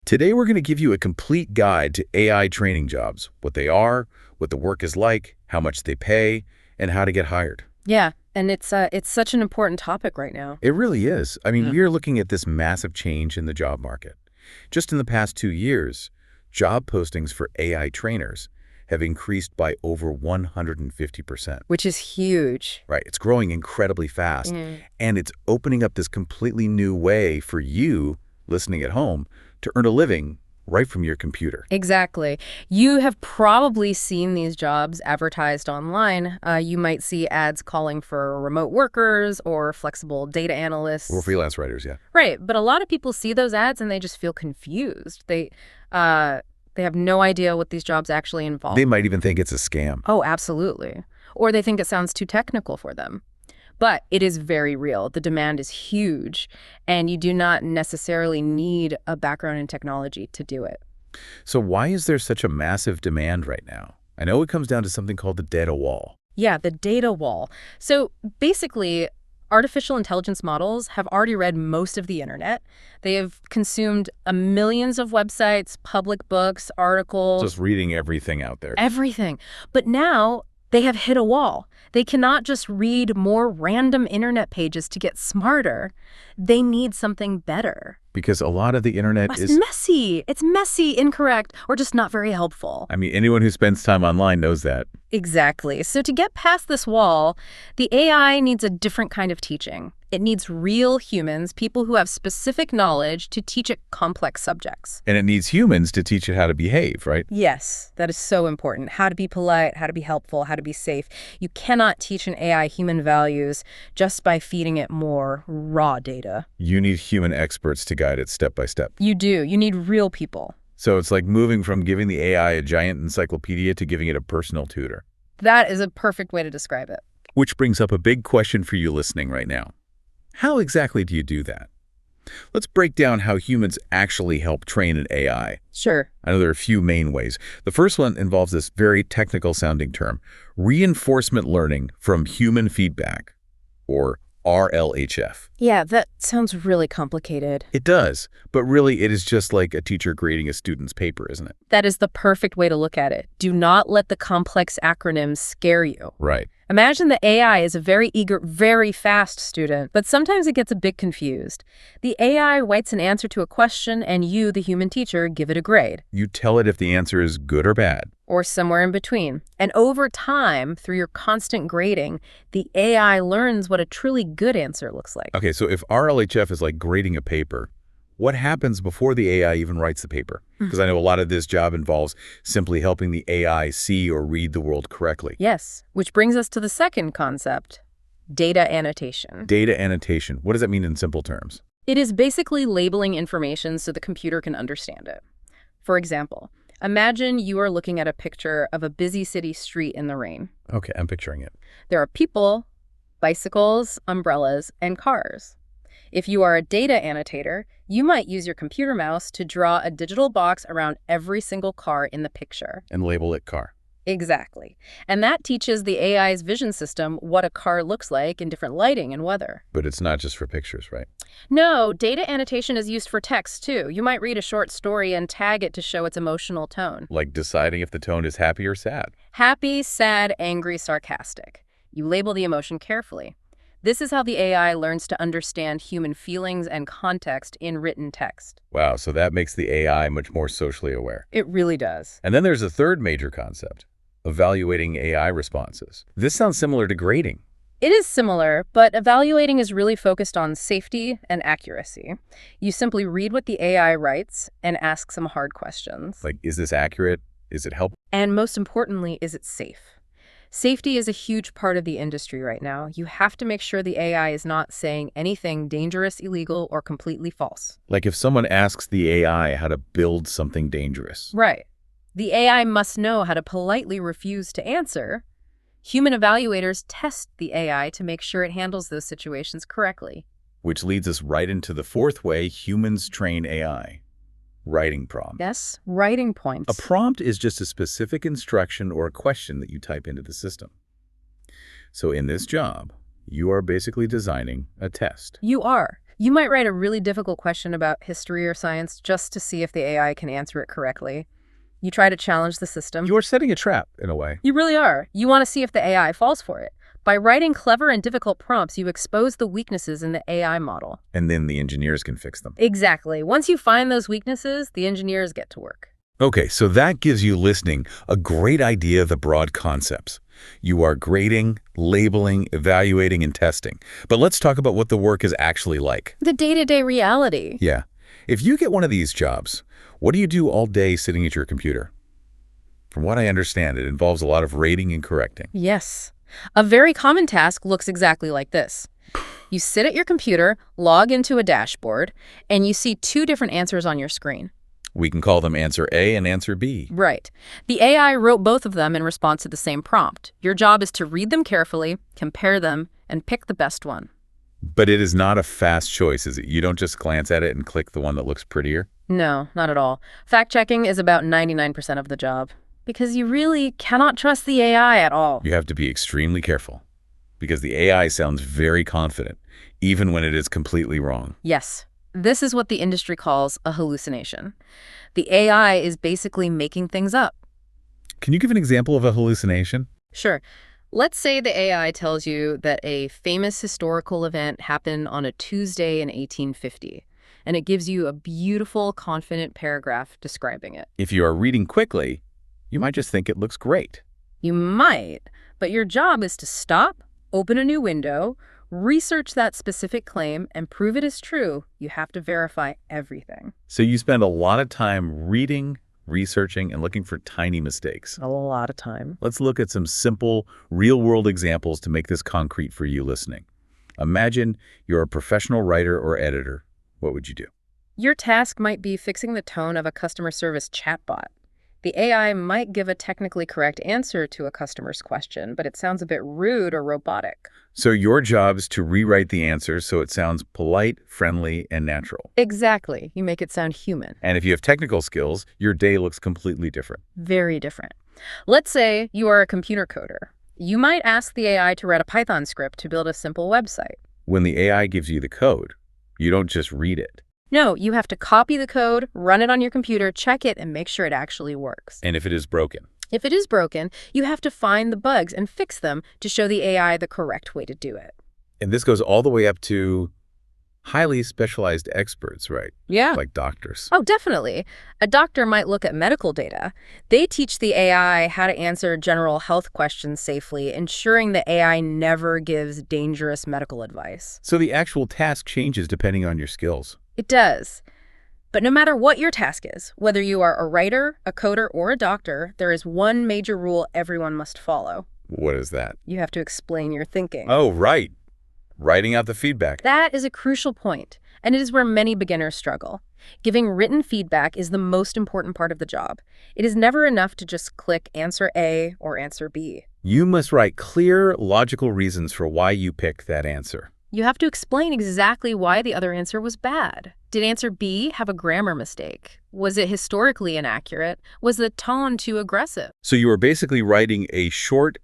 Today, we're going to give you a complete guide to AI training jobs, what they are, what the work is like, how much they pay, and how to get hired. Yeah, and it's such an important topic right now. It really is. I mean, we are looking at this massive change in the job market. Just in the past 2 years, job postings for AI trainers have increased by over 150%. Which is huge. Right, it's growing incredibly fast, and it's opening up this completely new way for you, listening at home, to earn a living right from your computer. Exactly. You have probably seen these jobs advertised online. You might see ads calling for remote workers or flexible data analysts. Or freelance writers, yeah. Right, but a lot of people see those ads and they just feel confused. They have no idea what these jobs actually involve. They might even think it's a scam. Oh, absolutely. Or they think it sounds too technical for them. But it is very real. The demand is huge, and you do not necessarily need a background in technology to do it. So why is there such a massive demand right now? I know it comes down to something called the data wall. Yeah, the data wall. So basically, artificial intelligence models have already read most of the internet. They have consumed millions of websites, public books, articles. Just reading everything out there. Everything. But now they have hit a wall. They cannot just read more random internet pages to get smarter. They need something better. Because a lot of the internet is messy. It's messy, incorrect, or just not very helpful. I mean, anyone who spends time online knows that. Exactly. So to get past this wall, the AI needs a different kind of teaching. It needs real humans, people who have specific knowledge to teach it complex subjects. And it needs humans to teach it how to behave, right? Yes, that is so important. How to be polite, how to be helpful, how to be safe. You cannot teach an AI human values just by feeding it more raw data. You need human experts to guide it step by step. You do. You need real people. So it's like moving from giving the AI a giant encyclopedia to giving it a personal tutor. That is a perfect way to describe it. Which brings up a big question for you listening right now. How exactly do you do that? Let's break down how humans actually help train an AI. Sure. I know there are a few main ways. The first one involves this very technical-sounding term, reinforcement learning from human feedback, or RLHF. Yeah, that sounds really complicated. It does, but really it is just like a teacher grading a student's paper, isn't it? That is the perfect way to look at it. Do not let the complex acronyms scare you. Right. Imagine the AI is a very eager, very fast student, but sometimes it gets a bit confused. The AI writes an answer to a question, and you, the human teacher, give it a grade. You tell it if the answer is good or bad. Or somewhere in between. And over time, through your constant grading, the AI learns what a truly good answer looks like. Okay, so if RLHF is like grading a paper, what happens before the AI even writes the paper? Because I know a lot of this job involves simply helping the AI see or read the world correctly. Yes, which brings us to the second concept, data annotation. Data annotation. What does that mean in simple terms? It is basically labeling information so the computer can understand it. For example, imagine you are looking at a picture of a busy city street in the rain. Okay, I'm picturing it. There are people, bicycles, umbrellas, and cars. If you are a data annotator, you might use your computer mouse to draw a digital box around every single car in the picture. And label it car. Exactly. And that teaches the AI's vision system what a car looks like in different lighting and weather. But it's not just for pictures, right? No, data annotation is used for text, too. You might read a short story and tag it to show its emotional tone. Like deciding if the tone is happy or sad. Happy, sad, angry, sarcastic. You label the emotion carefully. This is how the AI learns to understand human feelings and context in written text. Wow, so that makes the AI much more socially aware. It really does. And then there's a third major concept, evaluating AI responses. This sounds similar to grading. It is similar, but evaluating is really focused on safety and accuracy. You simply read what the AI writes and ask some hard questions. Like, is this accurate? Is it helpful? And most importantly, is it safe? Safety is a huge part of the industry right now. You have to make sure the AI is not saying anything dangerous, illegal, or completely false. Like if someone asks the AI how to build something dangerous. Right. The AI must know how to politely refuse to answer. Human evaluators test the AI to make sure it handles those situations correctly. Which leads us right into the fourth way humans train AI. Writing prompts. Yes, writing points. A prompt is just a specific instruction or a question that you type into the system. So in this job, you are basically designing a test. You are. You might write a really difficult question about history or science just to see if the AI can answer it correctly. You try to challenge the system. You're setting a trap, in a way. You really are. You want to see if the AI falls for it. By writing clever and difficult prompts, you expose the weaknesses in the AI model. And then the engineers can fix them. Exactly. Once you find those weaknesses, the engineers get to work. Okay, so that gives you listening a great idea of the broad concepts. You are grading, labeling, evaluating, and testing. But let's talk about what the work is actually like. The day-to-day reality. Yeah. If you get one of these jobs, what do you do all day sitting at your computer? From what I understand, it involves a lot of rating and correcting. Yes. A very common task looks exactly like this. You sit at your computer, log into a dashboard, and you see two different answers on your screen. We can call them answer A and answer B. Right. The AI wrote both of them in response to the same prompt. Your job is to read them carefully, compare them, and pick the best one. But it is not a fast choice, is it? You don't just glance at it and click the one that looks prettier? No, not at all. Fact-checking is about 99% of the job, because you really cannot trust the AI at all. You have to be extremely careful, because the AI sounds very confident, even when it is completely wrong. Yes. This is what the industry calls a hallucination. The AI is basically making things up. Can you give an example of a hallucination? Sure. Let's say the AI tells you that a famous historical event happened on a Tuesday in 1850, and it gives you a beautiful, confident paragraph describing it. If you are reading quickly, you might just think it looks great. You might, but your job is to stop, open a new window, research that specific claim, and prove it is true. You have to verify everything. So you spend a lot of time reading, researching, and looking for tiny mistakes. A lot of time. Let's look at some simple, real-world examples to make this concrete for you listening. Imagine you're a professional writer or editor. What would you do? Your task might be fixing the tone of a customer service chatbot. The AI might give a technically correct answer to a customer's question, but it sounds a bit rude or robotic. So your job is to rewrite the answer so it sounds polite, friendly, and natural. Exactly. You make it sound human. And if you have technical skills, your day looks completely different. Very different. Let's say you are a computer coder. You might ask the AI to write a Python script to build a simple website. When the AI gives you the code, you don't just read it. No, you have to copy the code, run it on your computer, check it, and make sure it actually works. And if it is broken? If it is broken, you have to find the bugs and fix them to show the AI the correct way to do it. And this goes all the way up to highly specialized experts, right? Yeah. Like doctors. Oh, definitely. A doctor might look at medical data. They teach the AI how to answer general health questions safely, ensuring the AI never gives dangerous medical advice. So the actual task changes depending on your skills. It does. But no matter what your task is, whether you are a writer, a coder, or a doctor, there is one major rule everyone must follow. What is that? You have to explain your thinking. Oh, right. Writing out the feedback. That is a crucial point, and it is where many beginners struggle. Giving written feedback is the most important part of the job. It is never enough to just click answer A or answer B. You must write clear, logical reasons for why you picked that answer. You have to explain exactly why the other answer was bad. Did answer B have a grammar mistake? Was it historically inaccurate? Was the tone too aggressive? So you are basically writing a short,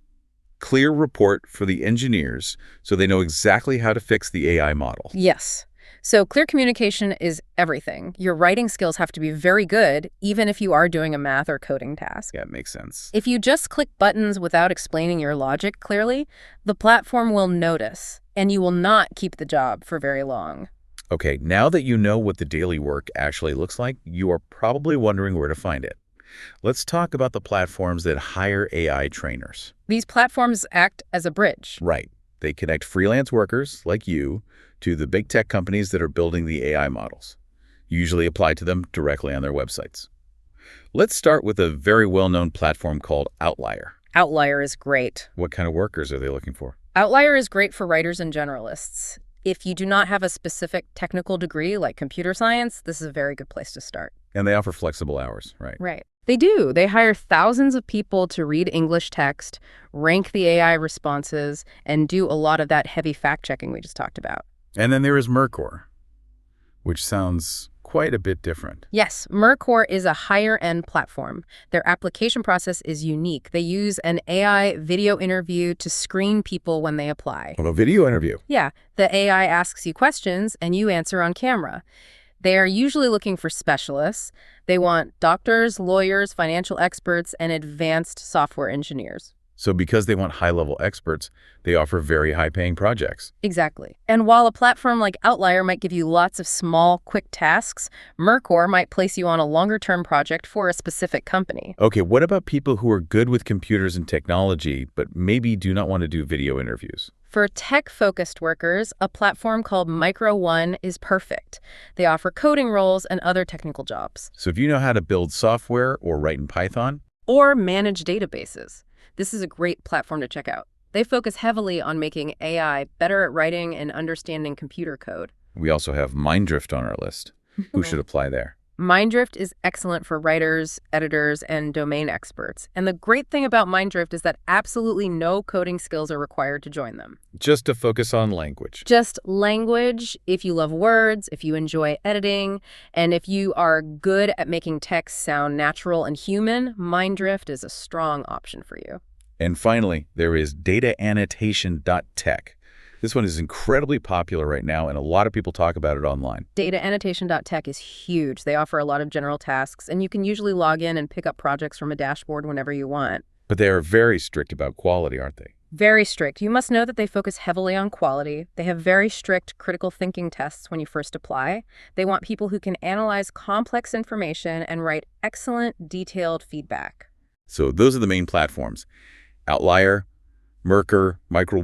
clear report for the engineers so they know exactly how to fix the AI model. Yes. So clear communication is everything. Your writing skills have to be very good, even if you are doing a math or coding task. Yeah, it makes sense. If you just click buttons without explaining your logic clearly, the platform will notice, and you will not keep the job for very long. Okay, now that you know what the daily work actually looks like, you are probably wondering where to find it. Let's talk about the platforms that hire AI trainers. These platforms act as a bridge. Right. They connect freelance workers like you to the big tech companies that are building the AI models. You usually apply to them directly on their websites. Let's start with a very well-known platform called Outlier. Outlier is great. What kind of workers are they looking for? Outlier is great for writers and generalists. If you do not have a specific technical degree like computer science, this is a very good place to start. And they offer flexible hours, right? Right. They do. They hire thousands of people to read English text, rank the AI responses, and do a lot of that heavy fact-checking we just talked about. And then there is Mercor, which sounds quite a bit different. Yes, Mercor is a higher-end platform. Their application process is unique. They use an AI video interview to screen people when they apply. Well, a video interview. Yeah, the AI asks you questions and you answer on camera. They are usually looking for specialists. They want doctors, lawyers, financial experts, and advanced software engineers. So because they want high-level experts, they offer very high-paying projects. Exactly. And while a platform like Outlier might give you lots of small, quick tasks, Mercor might place you on a longer-term project for a specific company. Okay, what about people who are good with computers and technology, but maybe do not want to do video interviews? For tech-focused workers, a platform called Micro is perfect. They offer coding roles and other technical jobs. So if you know how to build software or write in Python, Or manage databases. This is a great platform to check out. They focus heavily on making AI better at writing and understanding computer code. we also have Mindrift on our list. Who should apply there? Mindrift is excellent for writers, editors, and domain experts. And the great thing about Mindrift is that absolutely no coding skills are required to join them. Just to focus on language. Just language, if you love words, if you enjoy editing, and if you are good at making text sound natural and human, Mindrift is a strong option for you. And finally, there is dataannotation.tech. This one is incredibly popular right now, and a lot of people talk about it online. Dataannotation.tech is huge. They offer a lot of general tasks, and you can usually log in and pick up projects from a dashboard whenever you want. But they are very strict about quality, aren't they? Very strict. You must know that they focus heavily on quality. They have very strict critical thinking tests when you first apply. They want people who can analyze complex information and write excellent, detailed feedback. So those are the main platforms: Outlier, Mercor, Micro,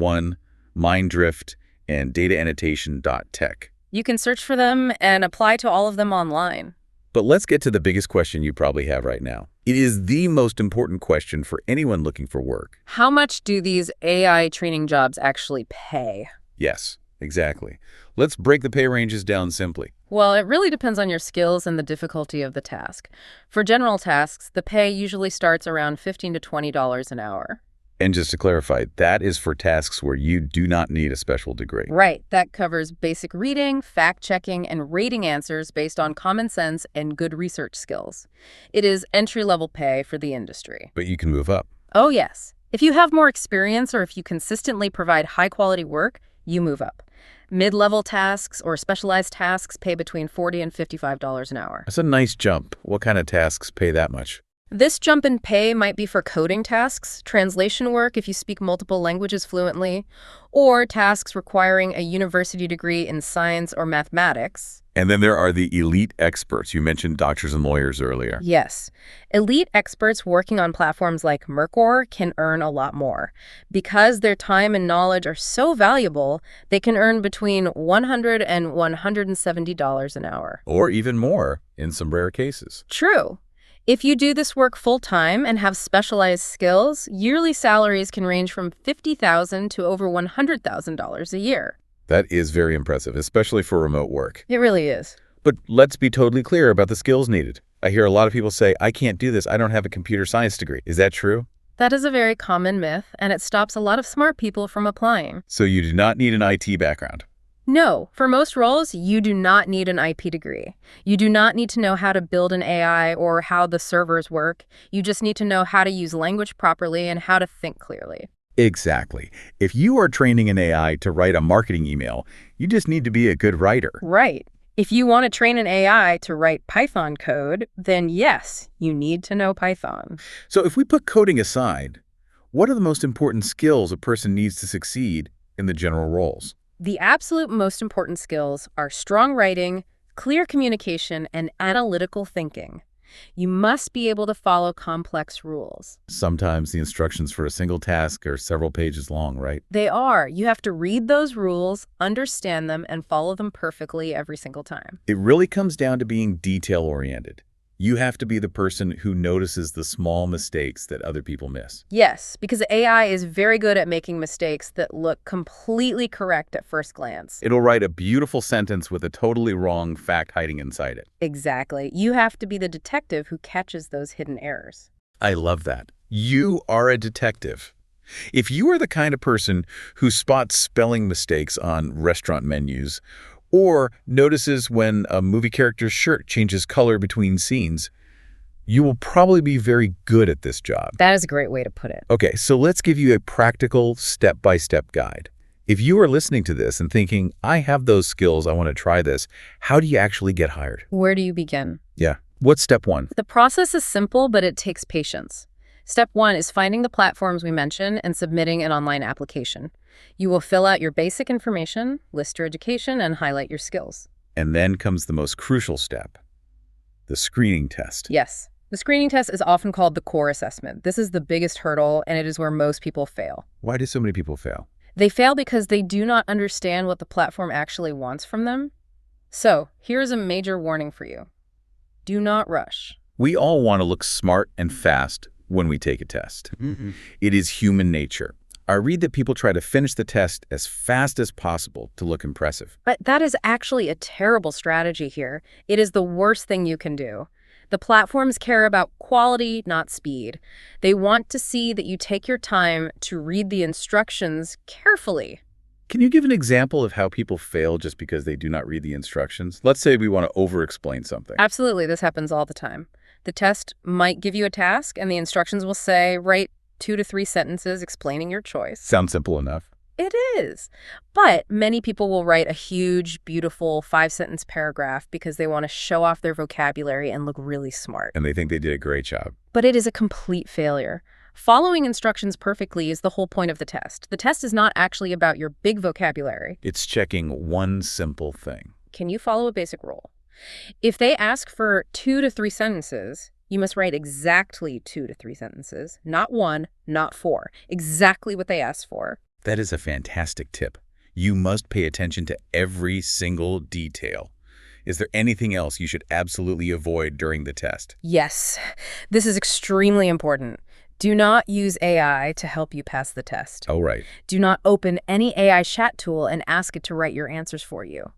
Mindrift, and dataannotation.tech. You can search for them and apply to all of them online. But let's get to the biggest question you probably have right now. It is the most important question for anyone looking for work. How much do these AI training jobs actually pay? Yes, exactly. Let's break the pay ranges down simply. Well, it really depends on your skills and the difficulty of the task. For general tasks, the pay usually starts around $15 to $20 an hour. And just to clarify, that is for tasks where you do not need a special degree. Right. That covers basic reading, fact-checking, and rating answers based on common sense and good research skills. It is entry-level pay for the industry. But you can move up. Oh, yes. If you have more experience or if you consistently provide high-quality work, you move up. Mid-level tasks or specialized tasks pay between $40 and $55 an hour. That's a nice jump. What kind of tasks pay that much? This jump in pay might be for coding tasks, translation work if you speak multiple languages fluently, or tasks requiring a university degree in science or mathematics. And then there are the elite experts. You mentioned doctors and lawyers earlier. Yes. Elite experts working on platforms like Mercor can earn a lot more. Because their time and knowledge are so valuable, they can earn between $100 and $170 an hour. Or even more in some rare cases. True. If you do this work full-time and have specialized skills, yearly salaries can range from $50,000 to over $100,000 a year. That is very impressive, especially for remote work. It really is. But let's be totally clear about the skills needed. I hear a lot of people say, I can't do this. I don't have a computer science degree. Is that true? That is a very common myth, and it stops a lot of smart people from applying. So you do not need an IT background. No, for most roles, you do not need an IP degree. You do not need to know how to build an AI or how the servers work. You just need to know how to use language properly and how to think clearly. Exactly. If you are training an AI to write a marketing email, you just need to be a good writer. Right. If you want to train an AI to write Python code, then yes, you need to know Python. So if we put coding aside, what are the most important skills a person needs to succeed in the general roles? The absolute most important skills are strong writing, clear communication, and analytical thinking. You must be able to follow complex rules. Sometimes the instructions for a single task are several pages long, right? They are. You have to read those rules, understand them, and follow them perfectly every single time. It really comes down to being detail-oriented. You have to be the person who notices the small mistakes that other people miss. Yes, because AI is very good at making mistakes that look completely correct at first glance. It'll write a beautiful sentence with a totally wrong fact hiding inside it. Exactly. You have to be the detective who catches those hidden errors. I love that. You are a detective. If you are the kind of person who spots spelling mistakes on restaurant menus or notices when a movie character's shirt changes color between scenes, you will probably be very good at this job. That is a great way to put it. Okay, so let's give you a practical step-by-step guide. If you are listening to this and thinking, I have those skills, I want to try this, how do you actually get hired? Where do you begin? Yeah. What's step one? The process is simple, but it takes patience. Step one is finding the platforms we mentioned and submitting an online application. You will fill out your basic information, list your education, and highlight your skills. And then comes the most crucial step, the screening test. Yes. The screening test is often called the core assessment. This is the biggest hurdle, and it is where most people fail. Why do so many people fail? They fail because they do not understand what the platform actually wants from them. So, here's a major warning for you. Do not rush. We all want to look smart and fast when we take a test. It is human nature. I read that people try to finish the test as fast as possible to look impressive. But that is actually a terrible strategy here. It is the worst thing you can do. The platforms care about quality, not speed. They want to see that you take your time to read the instructions carefully. Can you give an example of how people fail just because they do not read the instructions? Let's say we want to over-explain something. Absolutely, this happens all the time. The test might give you a task, and the instructions will say, write 2 to 3 sentences explaining your choice. Sounds simple enough. It is. But many people will write a huge, beautiful 5-sentence paragraph because they want to show off their vocabulary and look really smart. And they think they did a great job. But it is a complete failure. Following instructions perfectly is the whole point of the test. The test is not actually about your big vocabulary. It's checking one simple thing. Can you follow a basic rule? If they ask for 2 to 3 sentences, you must write exactly 2 to 3 sentences, not 1, not 4, exactly what they asked for. That is a fantastic tip. You must pay attention to every single detail. Is there anything else you should absolutely avoid during the test? Yes, this is extremely important. Do not use AI to help you pass the test. Oh, right. Do not open any AI chat tool and ask it to write your answers for you.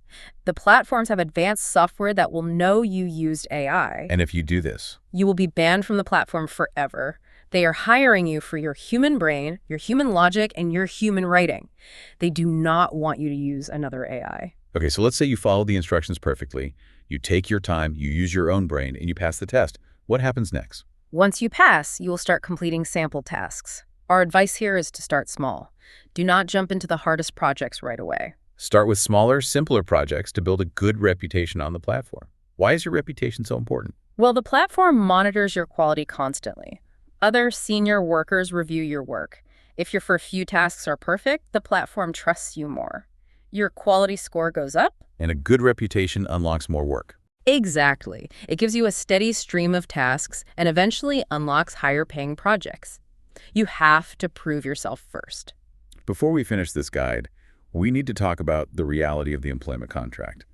The platforms have advanced software that will know you used AI. And if you do this, you will be banned from the platform forever. They are hiring you for your human brain, your human logic, and your human writing. They do not want you to use another AI. Okay, so let's say you follow the instructions perfectly, you take your time, you use your own brain, and you pass the test. What happens next? Once you pass, you will start completing sample tasks. Our advice here is to start small. Do not jump into the hardest projects right away. Start with smaller, simpler projects to build a good reputation on the platform. Why is your reputation so important? Well, the platform monitors your quality constantly. Other senior workers review your work. If your first few tasks are perfect, the platform trusts you more. Your quality score goes up. And a good reputation unlocks more work. Exactly. It gives you a steady stream of tasks and eventually unlocks higher-paying projects. You have to prove yourself first. Before we finish this guide, we need to talk about the reality of the employment contract.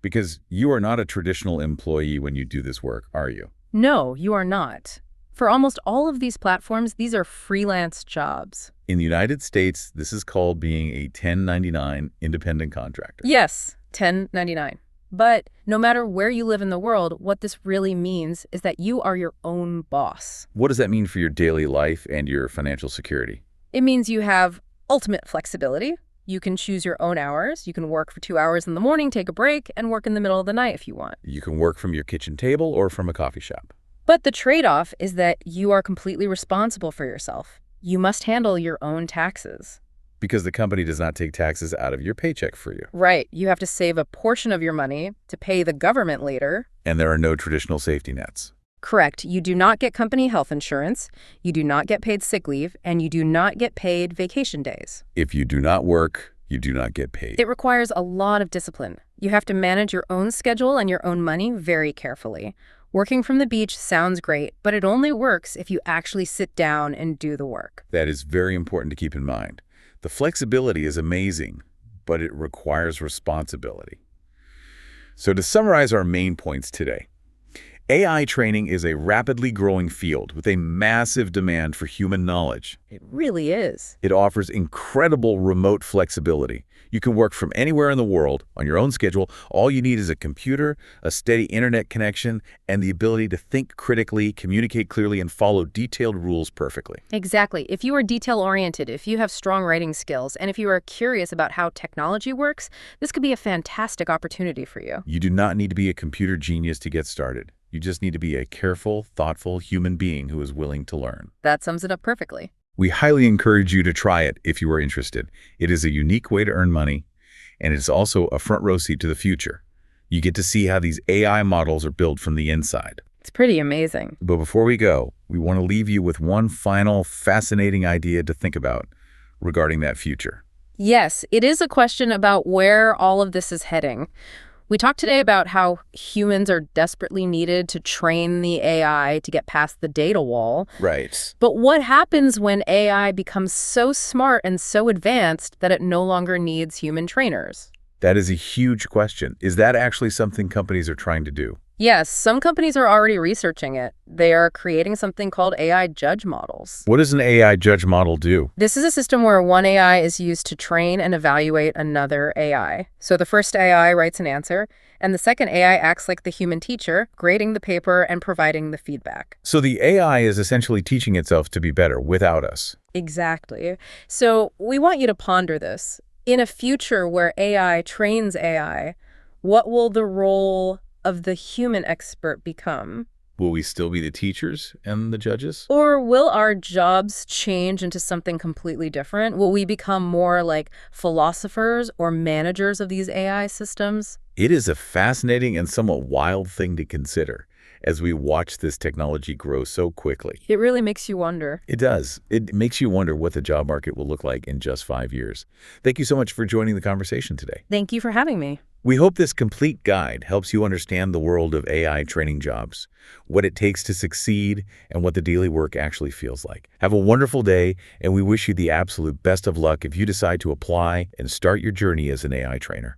Because you are not a traditional employee when you do this work, are you? No, you are not. For almost all of these platforms, these are freelance jobs. In the United States, this is called being a 1099 independent contractor. Yes, 1099. But no matter where you live in the world, what this really means is that you are your own boss. What does that mean for your daily life and your financial security? It means you have ultimate flexibility. You can choose your own hours. You can work for 2 hours in the morning, take a break, and work in the middle of the night if you want. You can work from your kitchen table or from a coffee shop. But the trade-off is that you are completely responsible for yourself. You must handle your own taxes. Because the company does not take taxes out of your paycheck for you. Right. You have to save a portion of your money to pay the government later. And there are no traditional safety nets. Correct. You do not get company health insurance, you do not get paid sick leave, and you do not get paid vacation days. If you do not work, you do not get paid. It requires a lot of discipline. You have to manage your own schedule and your own money very carefully. Working from the beach sounds great, but it only works if you actually sit down and do the work. That is very important to keep in mind. The flexibility is amazing, but it requires responsibility. So to summarize our main points today, AI training is a rapidly growing field with a massive demand for human knowledge. It really is. It offers incredible remote flexibility. You can work from anywhere in the world on your own schedule. All you need is a computer, a steady internet connection, and the ability to think critically, communicate clearly, and follow detailed rules perfectly. Exactly. If you are detail-oriented, if you have strong writing skills, and if you are curious about how technology works, this could be a fantastic opportunity for you. You do not need to be a computer genius to get started. You just need to be a careful, thoughtful human being who is willing to learn. That sums it up perfectly. We highly encourage you to try it if you are interested. It is a unique way to earn money, and it's also a front row seat to the future. You get to see how these AI models are built from the inside. It's pretty amazing. But before we go, we want to leave you with one final fascinating idea to think about regarding that future. Yes, it is a question about where all of this is heading. We talked today about how humans are desperately needed to train the AI to get past the data wall. Right. But what happens when AI becomes so smart and so advanced that it no longer needs human trainers? That is a huge question. Is that actually something companies are trying to do? Yes, some companies are already researching it. They are creating something called AI judge models. What does an AI judge model do? This is a system where one AI is used to train and evaluate another AI. So the first AI writes an answer, and the second AI acts like the human teacher, grading the paper and providing the feedback. So the AI is essentially teaching itself to be better without us. Exactly. So we want you to ponder this. In a future where AI trains AI, what will the role of the human expert become? Will we still be the teachers and the judges? Or will our jobs change into something completely different? Will we become more like philosophers or managers of these AI systems? It is a fascinating and somewhat wild thing to consider as we watch this technology grow so quickly. It really makes you wonder. It does. It makes you wonder what the job market will look like in just 5 years. Thank you so much for joining the conversation today. Thank you for having me. We hope this complete guide helps you understand the world of AI training jobs, what it takes to succeed, and what the daily work actually feels like. Have a wonderful day, and we wish you the absolute best of luck if you decide to apply and start your journey as an AI trainer.